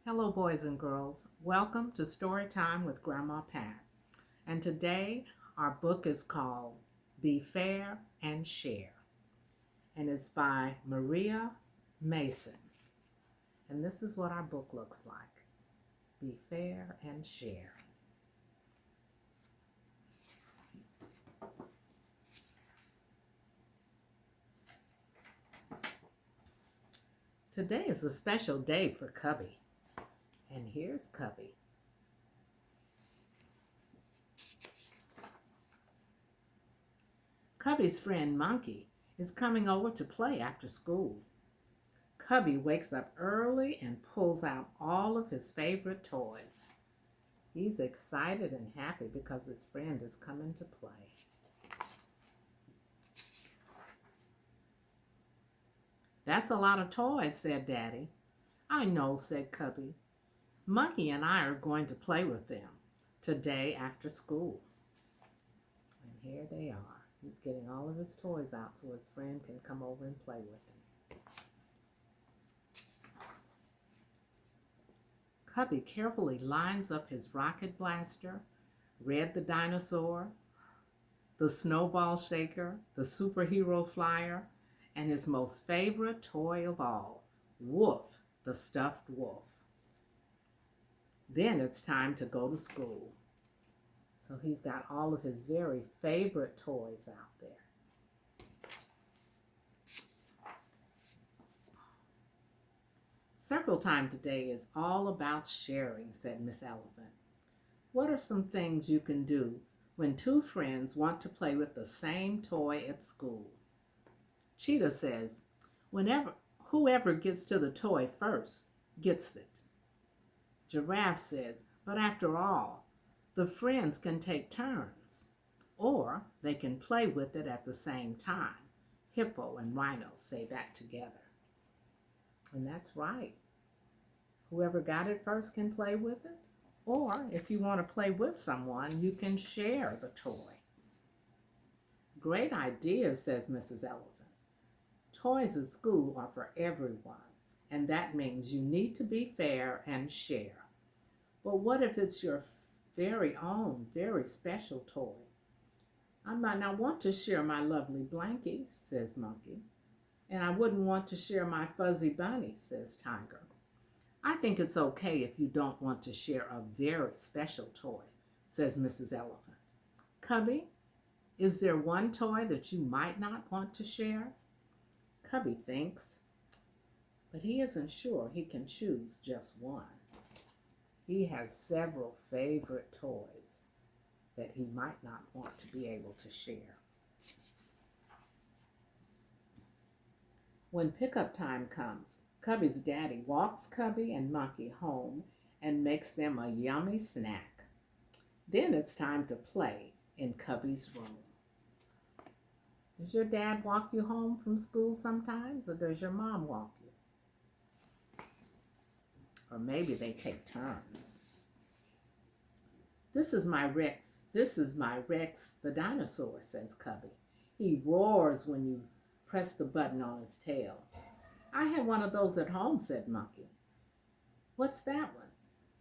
Hello, boys and girls. Welcome to Story Time with Grandma Pat. And today our book is called Be Fair and Share. And it's by Maria Maysen. And this is what our book looks like. Be Fair and Share. Today is a special day for Cubby. And here's Cubby. Cubby's friend Monkey is coming over to play after school. Cubby wakes up early and pulls out all of his favorite toys. He's excited and happy because his friend is coming to play. That's a lot of toys, said Daddy. I know, said Cubby. Monkey and I are going to play with them today after school. And here they are. He's getting all of his toys out so his friend can come over and play with him. Cubby carefully lines up his rocket blaster, Red the dinosaur, the snowball shaker, the superhero flyer, and his most favorite toy of all, Wolf, the stuffed wolf. Then it's time to go to school. So he's got all of his very favorite toys out there. Circle time today is all about sharing, said Miss Elephant. What are some things you can do when two friends want to play with the same toy at school? Cheetah says, whoever gets to the toy first gets it. Giraffe says, but after all, the friends can take turns, or they can play with it at the same time. Hippo and Rhino say that together. And that's right. Whoever got it first can play with it, or if you want to play with someone, you can share the toy. Great idea, says Mrs. Elephant. Toys at school are for everyone, and that means you need to be fair and share. But what if it's your very own, very special toy? I might not want to share my lovely blankie, says Monkey. And I wouldn't want to share my fuzzy bunny, says Tiger. I think it's okay if you don't want to share a very special toy, says Mrs. Elephant. Cubby, is there one toy that you might not want to share? Cubby thinks, but he isn't sure he can choose just one. He has several favorite toys that he might not want to be able to share. When pickup time comes, Cubby's daddy walks Cubby and Monkey home and makes them a yummy snack. Then it's time to play in Cubby's room. Does your dad walk you home from school sometimes, or does your mom walk you? Or maybe they take turns. This is my Rex the dinosaur, says Cubby. He roars when you press the button on his tail. I had one of those at home, said Monkey. What's that one?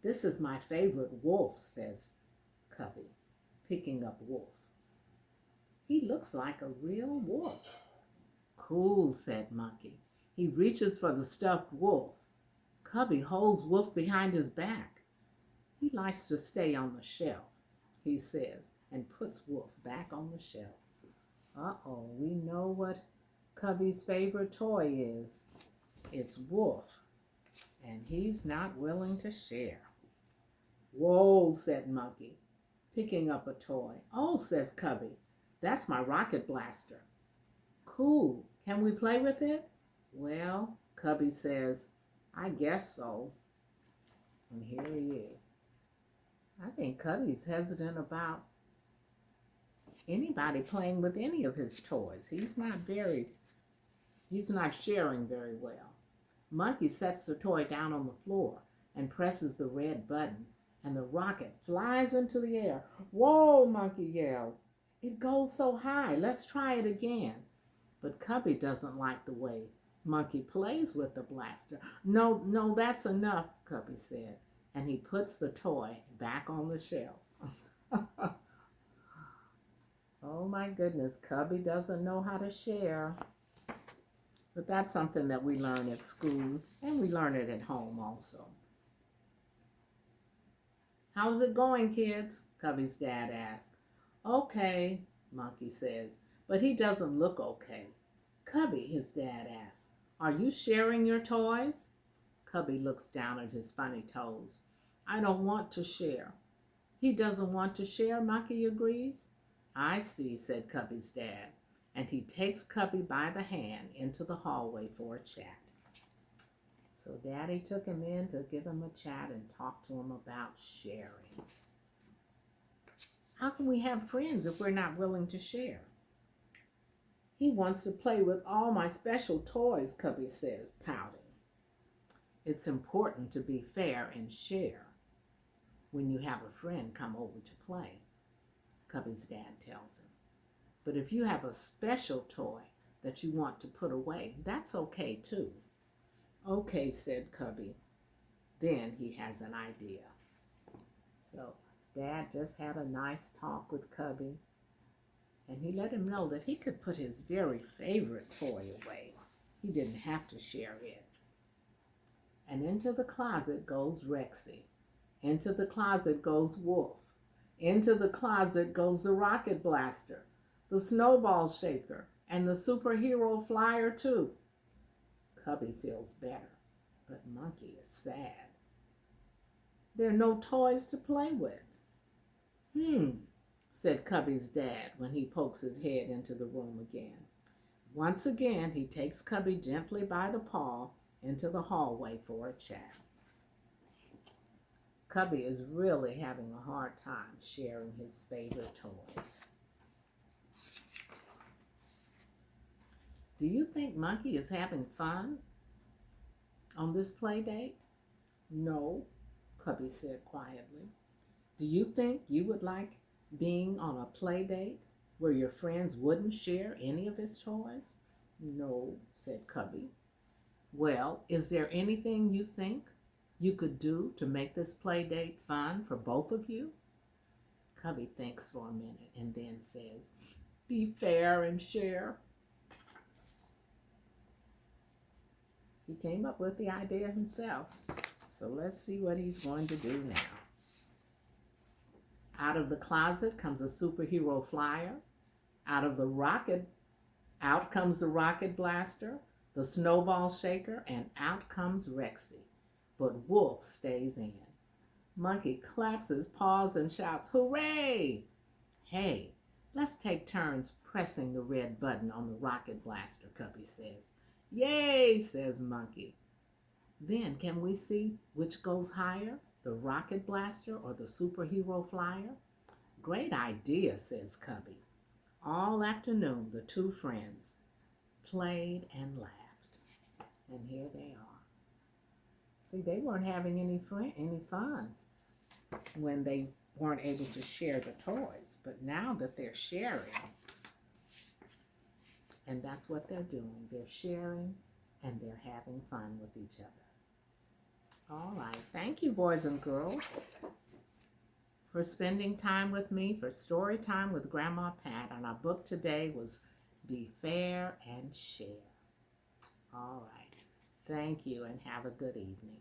This is my favorite Wolf, says Cubby, picking up Wolf. He looks like a real wolf. Cool, said Monkey. He reaches for the stuffed wolf. Cubby holds Wolf behind his back. He likes to stay on the shelf, he says, and puts Wolf back on the shelf. Uh-oh, we know what Cubby's favorite toy is. It's Wolf, and he's not willing to share. Whoa, said Monkey, picking up a toy. Oh, says Cubby, that's my rocket blaster. Cool, can we play with it? Well, Cubby says, I guess so. And here he is. I think Cubby's hesitant about anybody playing with any of his toys. He's not sharing very well. Monkey sets the toy down on the floor and presses the red button, and the rocket flies into the air. Whoa, Monkey yells. It goes so high. Let's try it again. But Cubby doesn't like the way Monkey plays with the blaster. No, no, that's enough, Cubby said, and he puts the toy back on the shelf. Oh my goodness, Cubby doesn't know how to share. But that's something that we learn at school, and we learn it at home also. How's it going, kids? Cubby's dad asked. Okay, Monkey says, but he doesn't look okay. Cubby, his dad asks, are you sharing your toys? Cubby looks down at his funny toes. I don't want to share. He doesn't want to share, Monkey agrees. I see, said Cubby's dad, and he takes Cubby by the hand into the hallway for a chat. So Daddy took him in to give him a chat and talk to him about sharing. How can we have friends if we're not willing to share? He wants to play with all my special toys, Cubby says, pouting. It's important to be fair and share when you have a friend come over to play, Cubby's dad tells him. But if you have a special toy that you want to put away, that's okay too. Okay, said Cubby. Then he has an idea. So Dad just had a nice talk with Cubby, and he let him know that he could put his very favorite toy away. He didn't have to share it. And into the closet goes Rexy. Into the closet goes Wolf. Into the closet goes the rocket blaster, the snowball shaker, and the superhero flyer too. Cubby feels better, but Monkey is sad. There are no toys to play with. Said Cubby's dad when he pokes his head into the room again. Once again, he takes Cubby gently by the paw into the hallway for a chat. Cubby is really having a hard time sharing his favorite toys. Do you think Monkey is having fun on this play date? No, Cubby said quietly. Do you think you would like being on a play date where your friends wouldn't share any of his toys? No, said Cubby. Well, is there anything you think you could do to make this play date fun for both of you? Cubby thinks for a minute and then says, be fair and share. He came up with the idea himself. So let's see what he's going to do now. Out of the closet comes a superhero flyer. Out comes the rocket blaster, the snowball shaker, and out comes Rexy. But Wolf stays in. Monkey claps his paws and shouts, hooray! Hey, let's take turns pressing the red button on the rocket blaster, Cubby says. Yay, says Monkey. Then can we see which goes higher, the rocket blaster or the superhero flyer? Great idea, says Cubby. All afternoon, the two friends played and laughed. And here they are. See, they weren't having any fun when they weren't able to share the toys. But now that they're sharing, and that's what they're doing. They're sharing and they're having fun with each other. All right. Thank you, boys and girls, for spending time with me for Story Time with Grandma Pat. And our book today was Be Fair and Share. All right. Thank you and have a good evening.